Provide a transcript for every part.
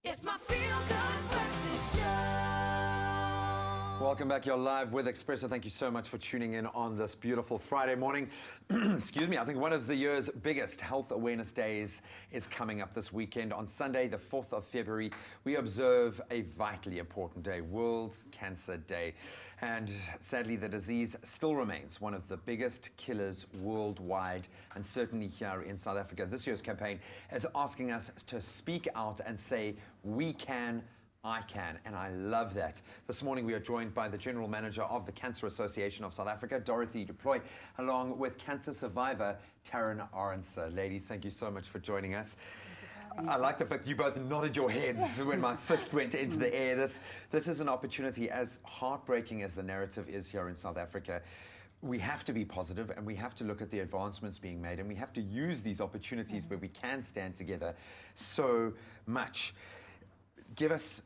It's my feel-good breakfast show. Welcome back. You're live with Expresso. Thank you so much for tuning in on this beautiful Friday morning. Excuse me. I think one of the year's biggest health awareness days is coming up this weekend. On Sunday, the 4th of February, we observe a vitally important day, World Cancer Day. And sadly, the disease still remains one of the biggest killers worldwide, and certainly here in South Africa. This year's campaign is asking us to speak out and say, we can, I can, and I love that. This morning we are joined by the General Manager of the Cancer Association of South Africa, Dorothy du Plooy, along with cancer survivor Taryn Arendse. Ladies, thank you so much for joining us. I like the fact you both nodded your heads when my fist went into the air. This is an opportunity, as heartbreaking as the narrative is here in South Africa. We have to be positive, and we have to look at the advancements being made, and we have to use these opportunities where we can stand together so much. Give us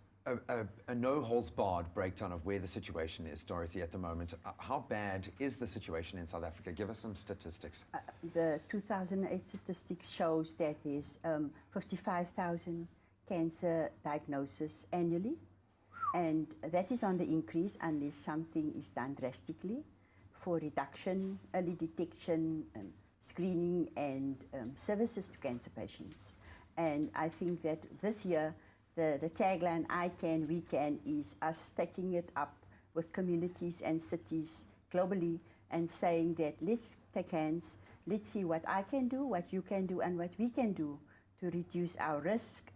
a no-holds-barred breakdown of where the situation is, Dorothy, at the moment. How bad is the situation in South Africa? Give us some statistics. The 2008 statistics shows that there's 55,000 cancer diagnoses annually, and that is on the increase unless something is done drastically for reduction, early detection, screening, and services to cancer patients. And I think that this year, the tagline, I can, we can, is us taking it up with communities and cities globally and saying that let's take hands, let's see what I can do, what you can do, and what we can do to reduce our risk,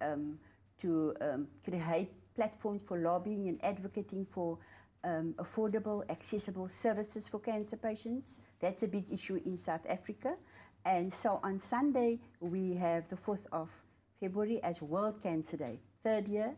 to create platforms for lobbying and advocating for affordable, accessible services for cancer patients. That's a big issue in South Africa. And so on Sunday, we have the 4th of February as World Cancer Day, 3rd year,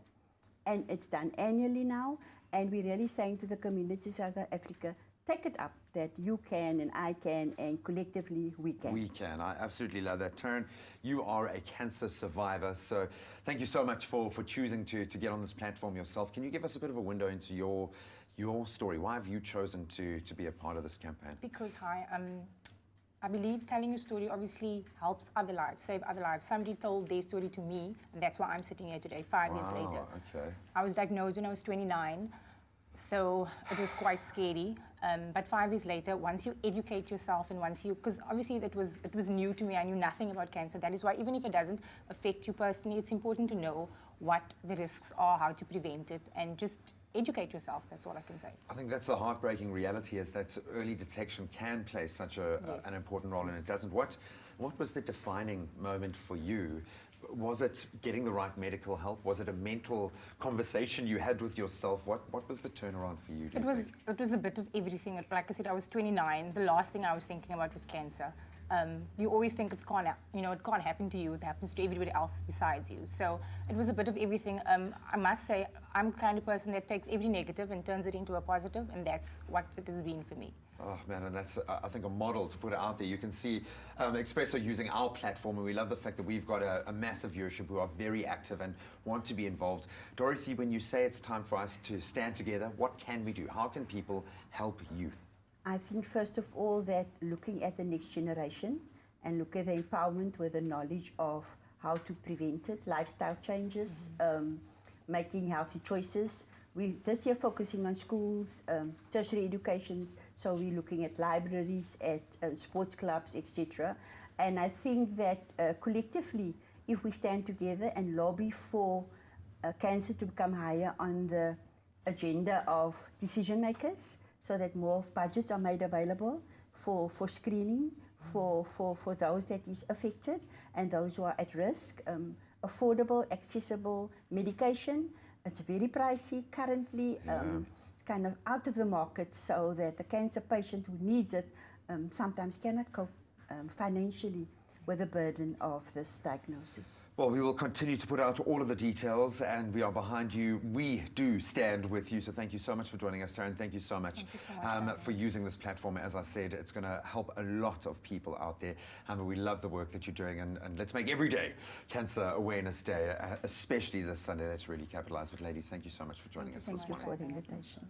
and it's done annually now. And we're really saying to the communities of South Africa, take it up, that you can and I can, and collectively we can. We can. I absolutely love that. Taryn, you are a cancer survivor, so thank you so much for choosing to get on this platform yourself. Can you give us a bit of a window into your story? Why have you chosen to be a part of this campaign? Because, I believe telling your story obviously helps other lives, save other lives. Somebody told their story to me, and that's why I'm sitting here today, 5 years later. Okay. I was diagnosed when I was 29, so it was quite scary. But 5 years later, once you educate yourself and once you, because obviously it was new to me, I knew nothing about cancer. That is why even if it doesn't affect you personally, it's important to know what the risks are, how to prevent it, and just educate yourself. That's all I can say. I think that's the heartbreaking reality, is that early detection can play such an important role, and it doesn't. What was the defining moment for you? Was it getting the right medical help? Was it a mental conversation you had with yourself? What was the turnaround for you? It was a bit of everything. Like I said, I was 29. The last thing I was thinking about was cancer. You always think it can't happen to you. It happens to everybody else besides you. So it was a bit of everything. I must say, I'm the kind of person that takes every negative and turns it into a positive, and that's what it has been for me. Oh man, and that's, I think, a model to put it out there. You can see Expresso using our platform, and we love the fact that we've got a massive viewership who are very active and want to be involved. Dorothy, when you say it's time for us to stand together, what can we do? How can people help you? I think, first of all, that looking at the next generation and look at the empowerment with the knowledge of how to prevent it, lifestyle changes, making healthy choices. We this year focusing on schools, tertiary education, so we're looking at libraries, at sports clubs, etc. And I think that collectively, if we stand together and lobby for cancer to become higher on the agenda of decision makers, so that more budgets are made available for screening, for those that is affected and those who are at risk, affordable, accessible medication. It's very pricey currently. It's kind of out of the market, so that the cancer patient who needs it sometimes cannot cope financially with the burden of this diagnosis. Well, we will continue to put out all of the details, and we are behind you. We do stand with you, so thank you so much for joining us, Taryn. Thank you so much, for using this platform. As I said, it's going to help a lot of people out there, and we love the work that you're doing, and let's make every day Cancer Awareness Day, especially this Sunday. Let's really capitalize. But ladies, thank you so much for joining us this morning. Thank you for the invitation.